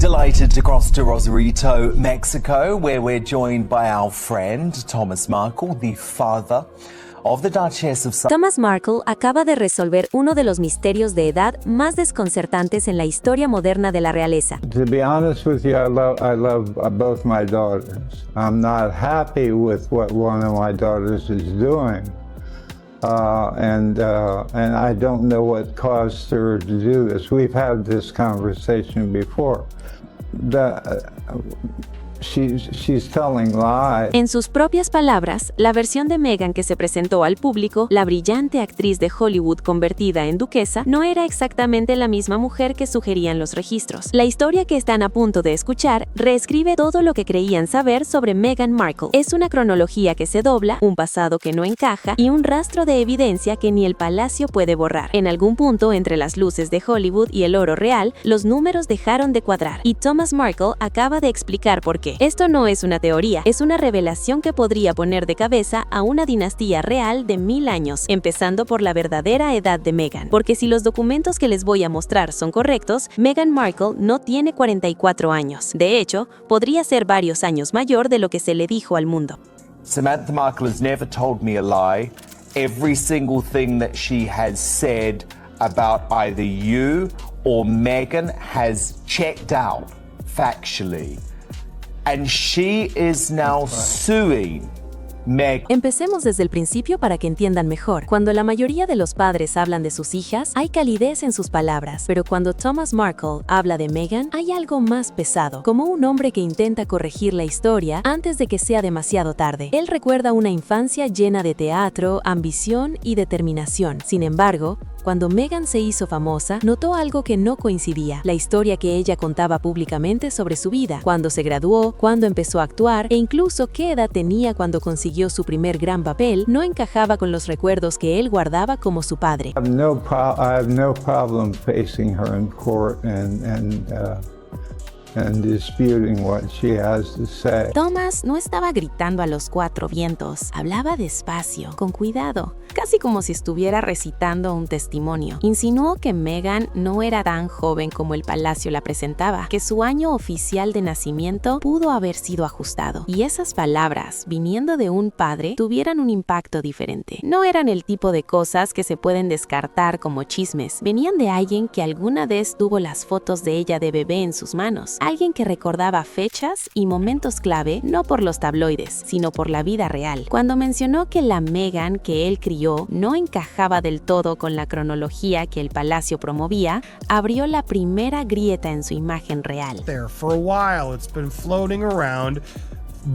Delighted to cross to Rosarito, Mexico, where we're joined by our friend Thomas Markle, the father of the Duchess of Thomas Markle acaba de resolver uno de los misterios de edad más desconcertantes en la historia moderna de la realeza. To be honest with you, I love both my daughters. I'm not happy with what one of my daughters is doing. And I don't know what caused her to do this. We've had this conversation before. She's telling lies. En sus propias palabras, la versión de Meghan que se presentó al público, la brillante actriz de Hollywood convertida en duquesa, no era exactamente la misma mujer que sugerían los registros. La historia que están a punto de escuchar reescribe todo lo que creían saber sobre Meghan Markle. Es una cronología que se dobla, un pasado que no encaja y un rastro de evidencia que ni el palacio puede borrar. En algún punto entre las luces de Hollywood y el oro real, los números dejaron de cuadrar. Y Thomas Markle acaba de explicar por qué. Esto no es una teoría, es una revelación que podría poner de cabeza a una dinastía real de 1000 años, empezando por la verdadera edad de Meghan. Porque si los documentos que les voy a mostrar son correctos, Meghan Markle no tiene 44 años. De hecho, podría ser varios años mayor de lo que se le dijo al mundo. Samantha Markle has never told me a lie. Every single thing that she has said about either you or Meghan has checked out factually. And she is now suing Meghan. Empecemos desde el principio para que entiendan mejor. Cuando la mayoría de los padres hablan de sus hijas, hay calidez en sus palabras, pero cuando Thomas Markle habla de Meghan, hay algo más pesado, como un hombre que intenta corregir la historia antes de que sea demasiado tarde. Él recuerda una infancia llena de teatro, ambición y determinación. Sin embargo, cuando Meghan se hizo famosa, notó algo que no coincidía: la historia que ella contaba públicamente sobre su vida, cuándo se graduó, cuándo empezó a actuar e incluso qué edad tenía cuando consiguió su primer gran papel, no encajaba con los recuerdos que él guardaba como su padre. I have no problem facing her in court and disputing what she has to say. Thomas no estaba gritando a los cuatro vientos, hablaba despacio, con cuidado, casi como si estuviera recitando un testimonio. Insinuó que Meghan no era tan joven como el palacio la presentaba, que su año oficial de nacimiento pudo haber sido ajustado. Y esas palabras, viniendo de un padre, tuvieran un impacto diferente. No eran el tipo de cosas que se pueden descartar como chismes. Venían de alguien que alguna vez tuvo las fotos de ella de bebé en sus manos. Alguien que recordaba fechas y momentos clave no por los tabloides, sino por la vida real. Cuando mencionó que la Meghan que él crió no encajaba del todo con la cronología que el palacio promovía, abrió la primera grieta en su imagen real. There for a while, it's been floating around.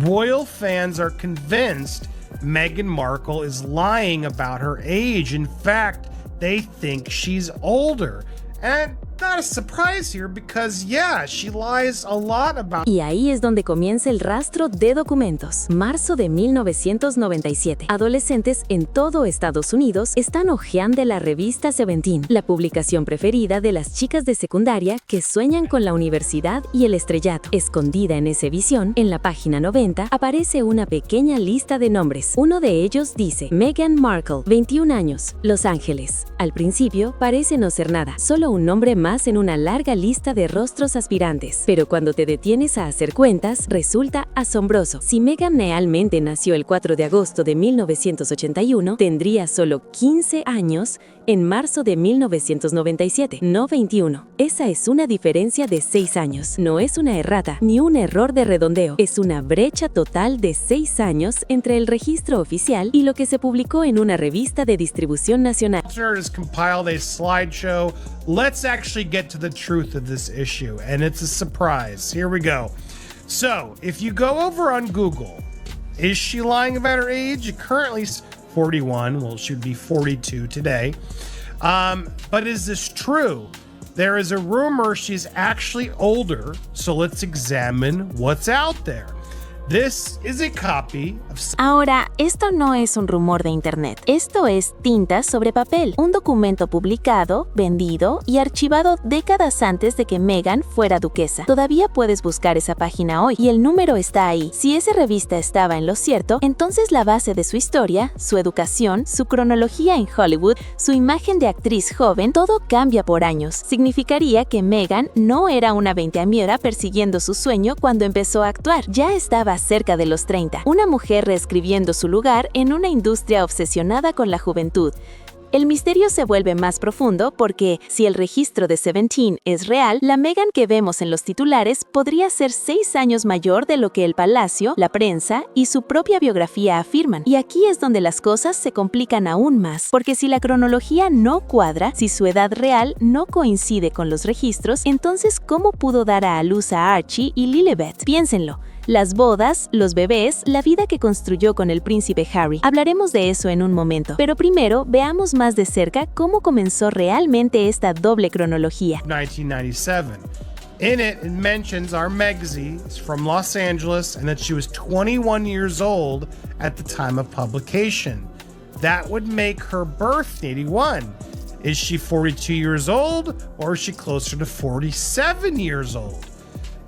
Royal fans are convinced Meghan Markle is lying about her age. In fact, they think she's older. And not a surprise here because, yeah, she lies a lot about. Y ahí es donde comienza el rastro de documentos. Marzo de 1997. Adolescentes en todo Estados Unidos están hojeando la revista Seventeen, la publicación preferida de las chicas de secundaria que sueñan con la universidad y el estrellato. Escondida en esa visión, en la página 90, aparece una pequeña lista de nombres. Uno de ellos dice: Meghan Markle, 21 años, Los Ángeles. Al principio parece no ser nada, solo un nombre más en una larga lista de rostros aspirantes. Pero cuando te detienes a hacer cuentas, resulta asombroso. Si Meghan realmente nació el 4 de agosto de 1981, tendría solo 15 años en marzo de 1997, no 21. Esa es una diferencia de 6 años. No es una errata, ni un error de redondeo. Es una brecha total de 6 años entre el registro oficial y lo que se publicó en una revista de distribución nacional. Has compiled a slideshow. Let's actually get to the truth of this issue, and it's a surprise. Here we go. So, if you go over on Google, is she lying about her age? Currently 41. Well, she would be 42 today. But is this true? There is a rumor she's actually older, so let's examine what's out there. This is a copy of Ahora, esto no es un rumor de internet. Esto es tinta sobre papel, un documento publicado, vendido y archivado décadas antes de que Meghan fuera duquesa. Todavía puedes buscar esa página hoy y el número está ahí. Si esa revista estaba en lo cierto, entonces la base de su historia, su educación, su cronología en Hollywood, su imagen de actriz joven, todo cambia por años. Significaría que Meghan no era una veinteañera persiguiendo su sueño cuando empezó a actuar. Ya estaba cerca de los 30, una mujer reescribiendo su lugar en una industria obsesionada con la juventud. El misterio se vuelve más profundo porque, si el registro de Seventeen es real, la Meghan que vemos en los titulares podría ser 6 años mayor de lo que el palacio, la prensa y su propia biografía afirman. Y aquí es donde las cosas se complican aún más, porque si la cronología no cuadra, si su edad real no coincide con los registros, entonces ¿cómo pudo dar a luz a Archie y Lilibet? Piénsenlo. Las bodas, los bebés, la vida que construyó con el príncipe Harry. Hablaremos de eso en un momento, pero primero veamos más de cerca cómo comenzó realmente esta doble cronología. 1997. In it mentions our Megsy is from Los Angeles and that she was 21 years old at the time of publication. That would make her birth 81. Is she 42 years old or is she closer to 47 years old?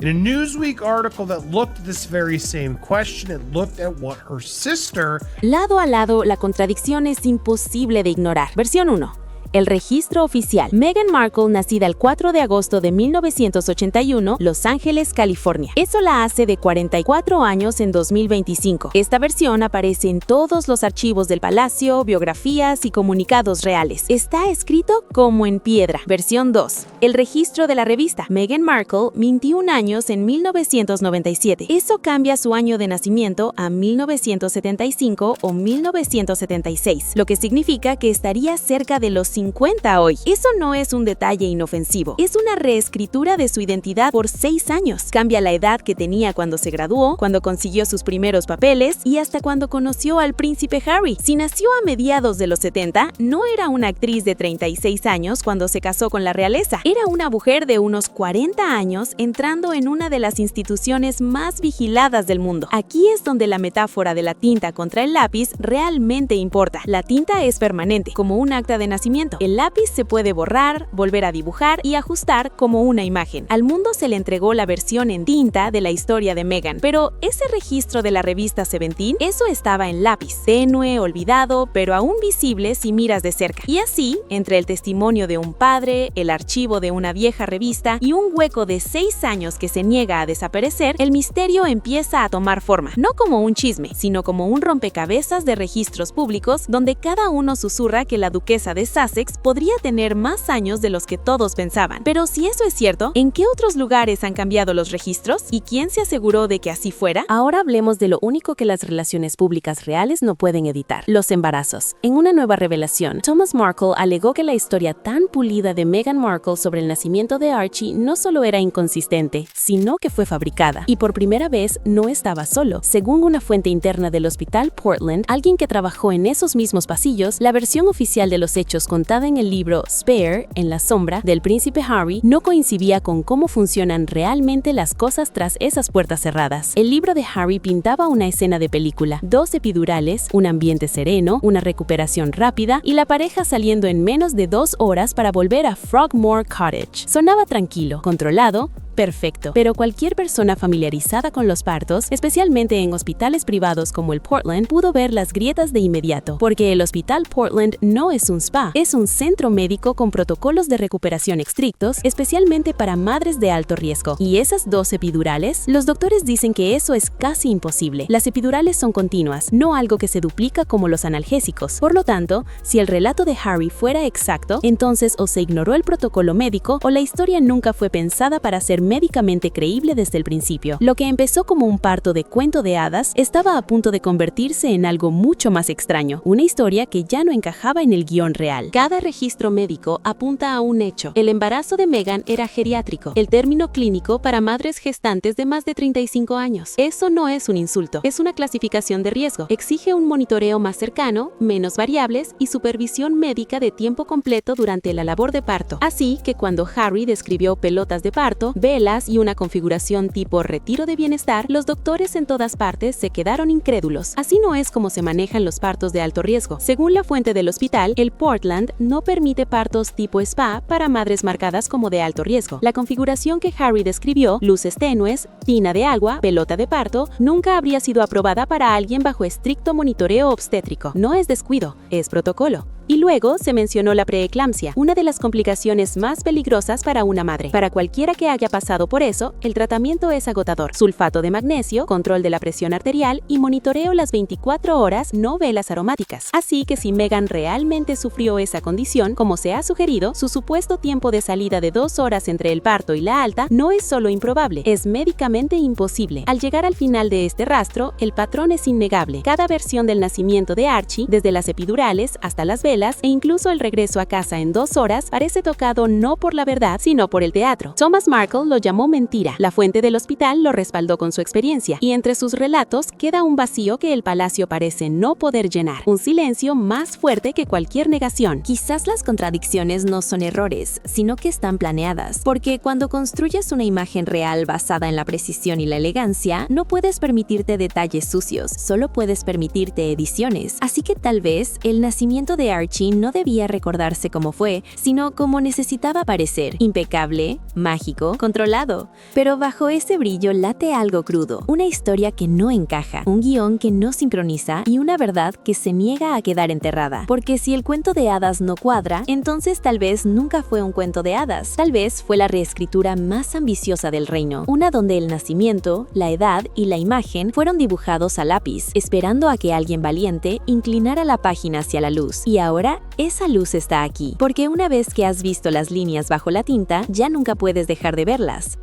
In a Newsweek article that looked at this very same question, it looked at what her sister... Lado a lado, la contradicción es imposible de ignorar. Versión 1. El registro oficial. Meghan Markle, nacida el 4 de agosto de 1981, Los Ángeles, California. Eso la hace de 44 años en 2025. Esta versión aparece en todos los archivos del palacio, biografías y comunicados reales. Está escrito como en piedra. Versión 2. El registro de la revista. Meghan Markle, 21 años en 1997. Eso cambia su año de nacimiento a 1975 o 1976, lo que significa que estaría cerca de los 50 hoy. Eso no es un detalle inofensivo. Es una reescritura de su identidad por 6 años. Cambia la edad que tenía cuando se graduó, cuando consiguió sus primeros papeles y hasta cuando conoció al príncipe Harry. Si nació a mediados de los 70, no era una actriz de 36 años cuando se casó con la realeza. Era una mujer de unos 40 años entrando en una de las instituciones más vigiladas del mundo. Aquí es donde la metáfora de la tinta contra el lápiz realmente importa. La tinta es permanente, como un acta de nacimiento. El lápiz se puede borrar, volver a dibujar y ajustar como una imagen. Al mundo se le entregó la versión en tinta de la historia de Meghan, pero ese registro de la revista Seventeen, eso estaba en lápiz, tenue, olvidado, pero aún visible si miras de cerca. Y así, entre el testimonio de un padre, el archivo de una vieja revista y un hueco de 6 años que se niega a desaparecer, el misterio empieza a tomar forma, no como un chisme, sino como un rompecabezas de registros públicos donde cada uno susurra que la duquesa de Sussex podría tener más años de los que todos pensaban. Pero si eso es cierto, ¿en qué otros lugares han cambiado los registros? ¿Y quién se aseguró de que así fuera? Ahora hablemos de lo único que las relaciones públicas reales no pueden evitar: los embarazos. En una nueva revelación, Thomas Markle alegó que la historia tan pulida de Meghan Markle sobre el nacimiento de Archie no solo era inconsistente, sino que fue fabricada. Y por primera vez no estaba solo. Según una fuente interna del Hospital Portland, alguien que trabajó en esos mismos pasillos, la versión oficial de los hechos contada en el libro Spare, en la sombra, del príncipe Harry, no coincidía con cómo funcionan realmente las cosas tras esas puertas cerradas. El libro de Harry pintaba una escena de película: 2 epidurales, un ambiente sereno, una recuperación rápida y la pareja saliendo en menos de 2 horas para volver a Frogmore Cottage. Sonaba tranquilo, controlado, perfecto, pero cualquier persona familiarizada con los partos, especialmente en hospitales privados como el Portland, pudo ver las grietas de inmediato, porque el Hospital Portland no es un spa, es un centro médico con protocolos de recuperación estrictos, especialmente para madres de alto riesgo. Y esas 2 epidurales, los doctores dicen que eso es casi imposible. Las epidurales son continuas, no algo que se duplica como los analgésicos. Por lo tanto, si el relato de Harry fuera exacto, entonces o se ignoró el protocolo médico o la historia nunca fue pensada para ser médicamente creíble desde el principio. Lo que empezó como un parto de cuento de hadas estaba a punto de convertirse en algo mucho más extraño, una historia que ya no encajaba en el guión real. Cada registro médico apunta a un hecho: el embarazo de Meghan era geriátrico, el término clínico para madres gestantes de más de 35 años. Eso no es un insulto, es una clasificación de riesgo. Exige un monitoreo más cercano, menos variables y supervisión médica de tiempo completo durante la labor de parto. Así que cuando Harry describió pelotas de parto, velas y una configuración tipo retiro de bienestar, los doctores en todas partes se quedaron incrédulos. Así no es como se manejan los partos de alto riesgo. Según la fuente del hospital, el Portland no permite partos tipo spa para madres marcadas como de alto riesgo. La configuración que Harry describió, luces tenues, tina de agua, pelota de parto, nunca habría sido aprobada para alguien bajo estricto monitoreo obstétrico. No es descuido, es protocolo. Y luego se mencionó la preeclampsia, una de las complicaciones más peligrosas para una madre. Para cualquiera que haya pasado por eso, el tratamiento es agotador. Sulfato de magnesio, control de la presión arterial y monitoreo las 24 horas, no velas aromáticas. Así que si Meghan realmente sufrió esa condición, como se ha sugerido, su supuesto tiempo de salida de 2 horas entre el parto y la alta no es solo improbable, es médicamente imposible. Al llegar al final de este rastro, el patrón es innegable. Cada versión del nacimiento de Archie, desde las epidurales hasta las velas, e incluso el regreso a casa en 2 horas, parece tocado no por la verdad, sino por el teatro. Thomas Markle lo llamó mentira. La fuente del hospital lo respaldó con su experiencia, y entre sus relatos queda un vacío que el palacio parece no poder llenar, un silencio más fuerte que cualquier negación. Quizás las contradicciones no son errores, sino que están planeadas, porque cuando construyes una imagen real basada en la precisión y la elegancia, no puedes permitirte detalles sucios, solo puedes permitirte ediciones. Así que tal vez el nacimiento de Archie no debía recordarse como fue, sino como necesitaba parecer: impecable, mágico, controlado. Pero bajo ese brillo late algo crudo, una historia que no encaja, un guión que no sincroniza y una verdad que se niega a quedar enterrada. Porque si el cuento de hadas no cuadra, entonces tal vez nunca fue un cuento de hadas. Tal vez fue la reescritura más ambiciosa del reino, una donde el nacimiento, la edad y la imagen fueron dibujados a lápiz, esperando a que alguien valiente inclinara la página hacia la luz. Y ahora esa luz está aquí, porque una vez que has visto las líneas bajo la tinta, ya nunca puedes dejar de verlas.